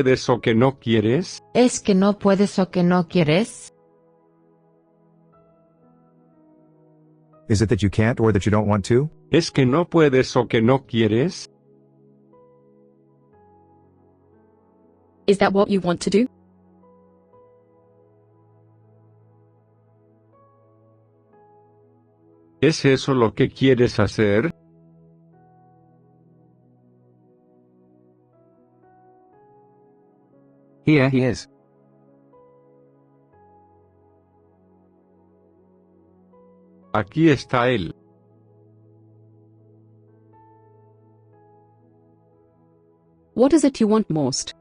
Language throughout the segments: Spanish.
¿Puedes o que no quieres? ¿Es que no puedes o que no quieres? Is it that you can't or that you don't want to? ¿Es que no puedes o que no quieres? Is that what you want to do? ¿Es eso lo que quieres hacer? Here he is. Aquí está él. What is it you want most?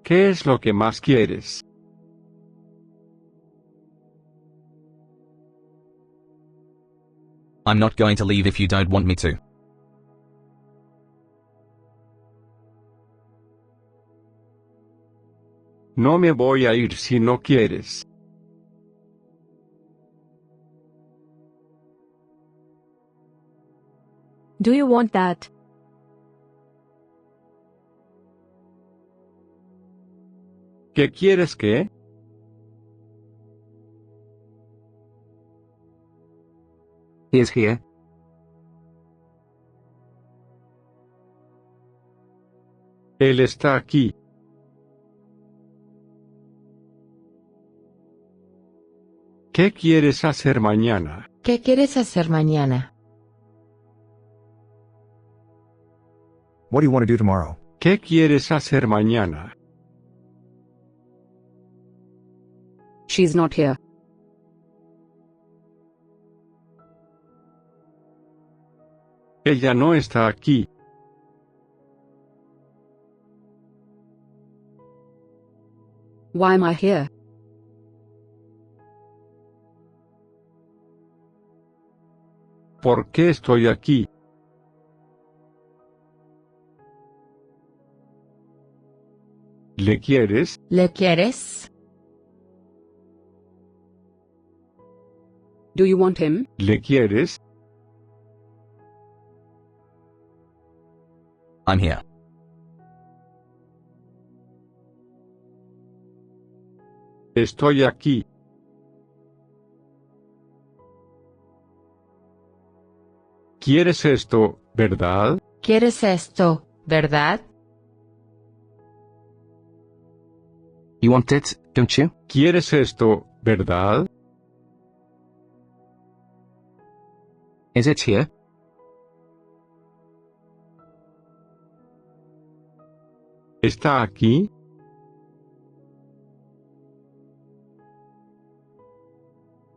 ¿Qué es lo que más quieres? I'm not going to leave if you don't want me to. No me voy a ir si no quieres. Do you want that? ¿Qué quieres que? He is here. Él está aquí. ¿Qué quieres hacer mañana? ¿Qué quieres hacer mañana? What do you want to do tomorrow? ¿Qué quieres hacer mañana? She's not here. Ella no está aquí. Why am I here? ¿Por qué estoy aquí? ¿Le quieres? ¿Le quieres? Do you want him? ¿Le quieres? I'm here. Estoy aquí. ¿Quieres esto, verdad? ¿Quieres esto, verdad? You want it, don't you? ¿Quieres esto, verdad? Is it here? ¿Está aquí?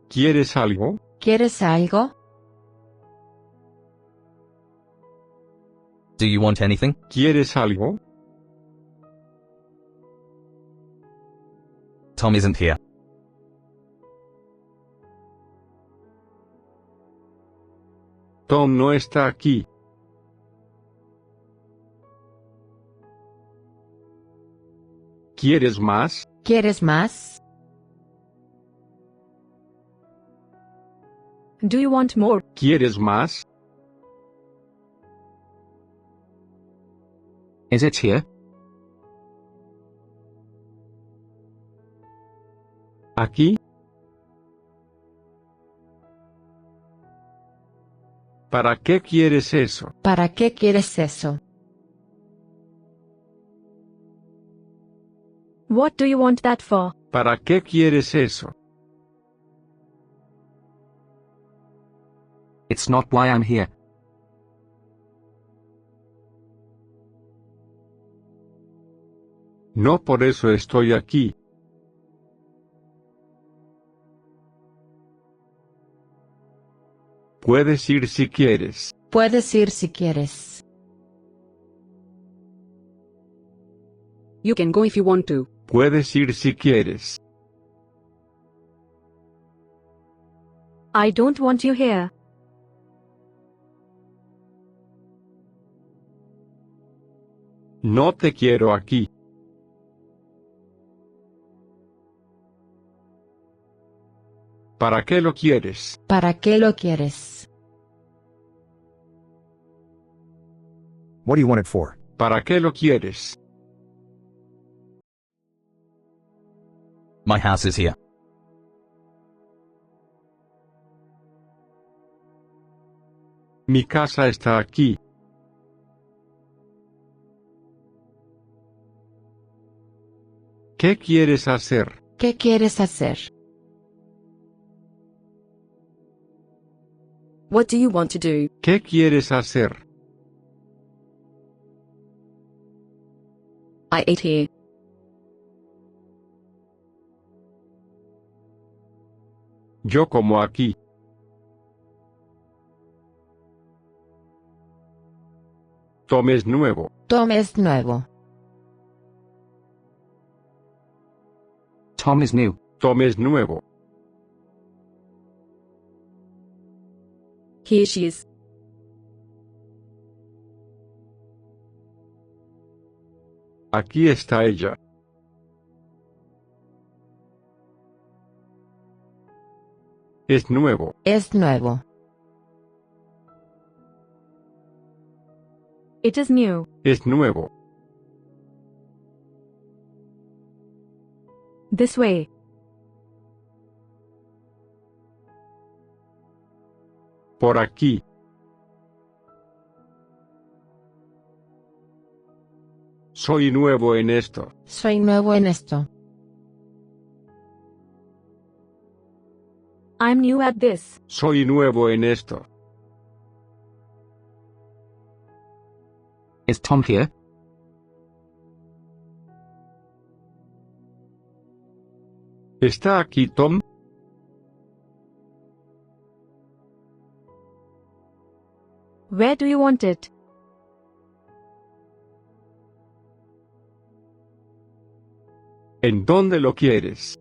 ¿Quieres algo? ¿Quieres algo? Do you want anything? ¿Quieres algo? Tom isn't here. Tom no está aquí. ¿Quieres más? ¿Quieres más? Do you want more? ¿Quieres más? Is it here? ¿Aquí? ¿Para qué quieres eso? ¿Para qué quieres eso? What do you want that for? ¿Para qué quieres eso? It's not why I'm here. No por eso estoy aquí. Puedes ir si quieres. Puedes ir si quieres. You can go if you want to. Puedes ir si quieres. I don't want you here. No te quiero aquí. ¿Para qué lo quieres? ¿Para qué lo quieres? What do you want it for? ¿Para qué lo quieres? My house is here. Mi casa está aquí. ¿Qué quieres hacer? ¿Qué quieres hacer? What do you want to do? ¿Qué quieres hacer? I ate here. Yo como aquí. Tom es nuevo. Tom es nuevo. Tom is new. Tom es nuevo. Here she is. Aquí está ella. Es nuevo. Es nuevo. It is new. Es nuevo. This way. Por aquí. Soy nuevo en esto. Soy nuevo en esto. I'm new at this. Soy nuevo en esto. Is Tom here? ¿Está aquí Tom? Where do you want it? ¿En dónde lo quieres?